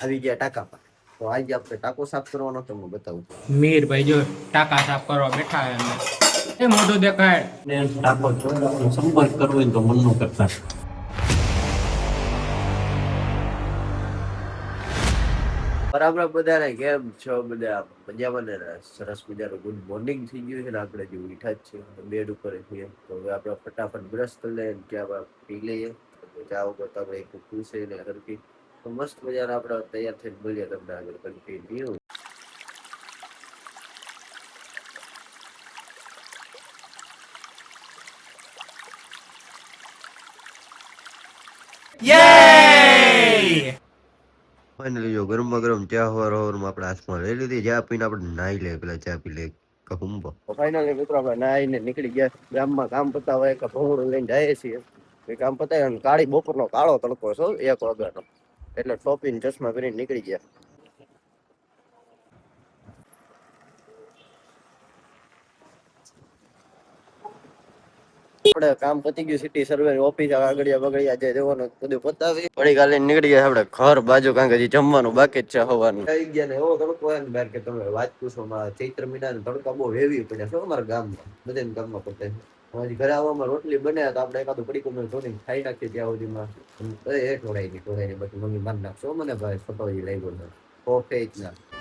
આવી ગયા ટાંકા પર. તો આજે આપણે ટાંકો સાફ કરવાનો તમને બતાવું. મીરભાઈ જો ટાંકા સાફ કરવા બેઠા છે અંદર. એ મોઢું દેખાય ને ટાંકો સંપર્ક કરવો હોય તો મનનો કરતા. બરાબર બધાને કેમ છો? બધા મજામાં ને? સરસ મજાનું ગુડ મોર્નિંગ થઈ ગયું છે ને આપણે જે ઉઠા જ છે બેડ ઉપર છીએ. તો હવે આપણે ફટાફટ બ્રશ કરી લઈએ કે આપણે પી લઈએ. જાઓ તો આપણે એક પૂછે ને હરકી તો મસ્ત મજાના આપણે તૈયાર થઈને મળીએ તમને આગળ કન્ટિન્યુ. ફાઇનલી જો ગરમમાં ગરમ ચા હવારમાં આપણે હાથમાં લઈ લીધી. ચા પીને આપણે નાહી લઈએ, પેલા ચા પી લઈએ કહુંબો. ફાઇનલી મિત્રો આપણે નાહીને નીકળી ગયા ગામમાં. કામ પતાવે એક ભોંગડું લઈને જઈએ છીએ. એ કામ પતાવે કાળી બપોરનો કાળો તડકો છે 1 વાગ્યાનો, એટલે ટોપીને ચશ્મા પહેરીને નીકળી ગયા. આપણે કામ પતી ગયું, સિટી સર્વે ઓફિસ આગળિયા બગડિયા જે દેવાનું બધું પતાવી વળી કાલે નીકળી ગયા આપણે ઘર બાજુ. કારણ કે હજી જમવાનું બાકી જ છે હવાનું. આવી ગયા ને એવો તડકો હોય ને બહાર કે તમે વાત પૂછો. ચૈત્ર મહિનાનો તડકો બહુ હેવી પડ્યા છે અમારા ગામમાં, બધા ગામમાં પડે. હજી ઘરે આવવામાં રોટલી બન્યા તો આપણે એકાદું પડીકું ધોઈને ખાઈ નાખીએ ત્યાં સુધીમાં. એ ઢોળાઈ બધી મમ્મી માન નાખશો મને ભાઈ ફટો લઈ ગયો.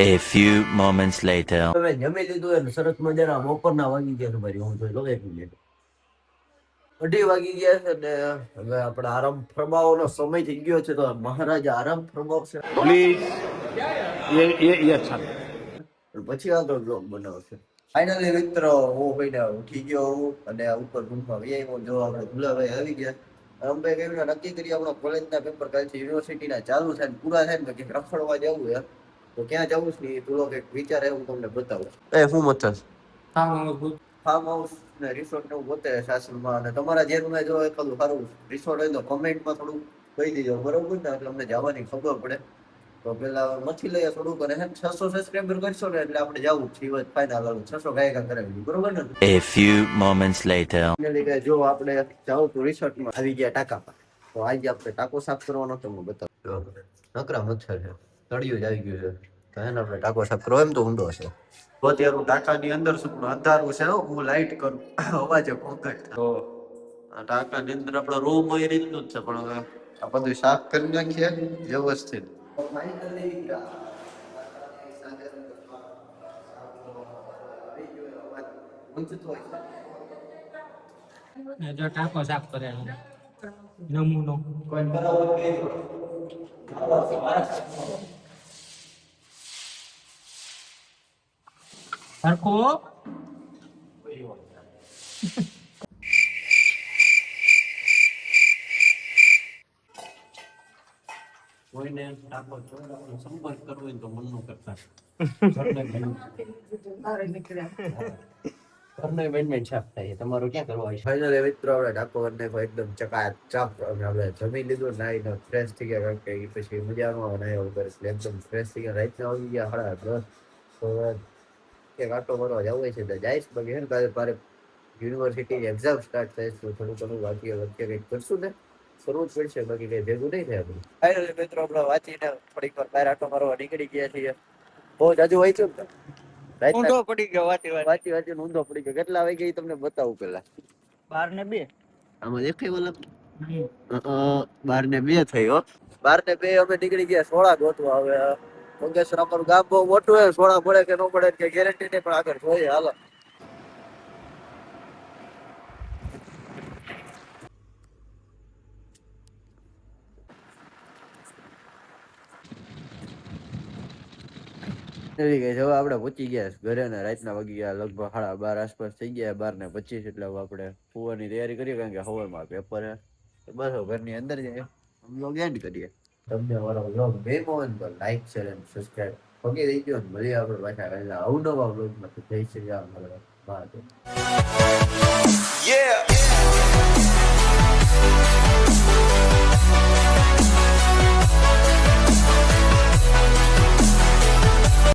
A few moments later. તમે જમી લીધું ને સરસ મજાના બપોરના વાગી ગયા તમારી હું જોઈ લો 1 મિનિટ 2:30 વાગી ગયા છે ને હવે આપણે આરામ ફરમાવાનો સમય થઈ ગયો છે. તો મહારાજા આરામ ફરમાવશે પ્લીઝ. પછી આગળ બ્લોગ બનાવશે. ફાઇનલી મિત્રો હું ભાઈને ઉઠી ગયો અને ઉપર રૂમમાં આવ્યો. જો આપણે ગુલાભાઈ આવી ગયા. અમે કેવી નક્કી કરી આપણો કોલેજના પેપર કાલથી યુનિવર્સિટીના ચાલુ થાય ને પૂરા થાય ને કંઈક રખડવા જવું છે. તો ક્યાં જવું છે ને થોડો કંઈક વિચાર હું તમને બતાવું. શું મત ફાર્મ હાઉસ ને રિસોર્ટ ને એવું ગોતે સાસણમાં. અને તમારા જેરમાં જો એકાદું સારું રિસોર્ટ હોય તો કમેન્ટમાં થોડું કહી દેજો બરોબર ને, એટલે અમને જવાની ખબર પડે. તો પેલા મથી લઈએ થોડુંક અને 600 સબસ્ક્રાઈબર કરશો ને એટલે આપણે જવું છે ફાઇનલ 600 ગાયકા કરાવી બરોબર ને. A few moments later. જો આપણે જાવ તો રિસોર્ટમાં આવી ગયા ટાંકા પર. તો આજે આપણે ટાંકો સાફ કરવાનો તમને બતાવું. નકરા મચ્છર છે, તળિયું જ આવી ગયું છે. તો એને આપણે ટાંકો સાફ કરવો એમ તો ઊંડો છે. તો અત્યારે ટાંકાની અંદર શું અંધારું છે, હું લાઈટ કરું અવાજે ઘોંઘાટ. તો આ ટાંકાની અંદર આપણો રૂમ એ રીતનું જ છે, પણ હવે આ બધું સાફ કરી નાખીએ વ્યવસ્થિત. જો ટાંકો સાફ કરે નમૂનો સરખો કોઈને ટાંકો સંપર્ક કરવો હોય તો મનનો કરતા. તમારું ક્યાં કરવા હોય? ફાઇનલી મિત્રો આપણે ટાંકો કરીને એકદમ ચકાચક આપણે જમી લીધું, નાઈને ફ્રેશ થઈ ગયા. કારણ કે પછી મજામાં નાહ્યા વગર એટલે એકદમ ફ્રેશ થઈ ગયા. રાતના આવી ગયા 10:30. તો એક આટો મારવા જવું છે તો જઈશ. બાકી હે ને કાલે મારે યુનિવર્સિટી એક્ઝામ સ્ટાર્ટ થાય છે. થોડું ઘણું વાંચીએ કંઈક કરશું ને કરવું જ પડશે, બાકી કંઈ ભેગું નહીં થાય આપણું. ફાઇનલી મિત્રો આપણે વાંચીને થોડીક વાર બહાર આટો મારવા નીકળી ગયા છીએ. બહુ જાજુ વાંચ્યું ને ઊંધો પડી ગયો વાંચી ઊંધો પડી ગયો. કેટલા વાગે તમને બતાવું પેલા? 12:02 આમાં દેખાય વાલા 12:02 થઈ હો. 12:02 અમે નીકળી ગયા સોળા ગોતવા. હવે મંગેશ્વર અમારું ગામ બહુ મોટું હોય, સોળા મળે કે ન મળે કે ગેરંટી નહીં, પણ આગળ જોઈએ હાલો. હવે આપણે પહોંચી ગયા ઘરે ને રાતના વાગી ગયા લગભગ 12:30 આસપાસ થઈ ગયા. 12:25 એટલે હવે આપણે સુવાની તૈયારી કરીએ, કારણ કે સવારમાં પેપર છે. બસ ઘરની અંદર જઈએ વ્લોગ એન્ડ કરીએ. તમને અમારો વ્લોગ ગમ્યો હોય તો લાઈક શેર અને સબસ્ક્રાઇબ પગે દઈ દો. મળીએ આપણે પાછા પહેલા અવનવા વ્લોગમાં. જય શ્રી રામ. Yeah.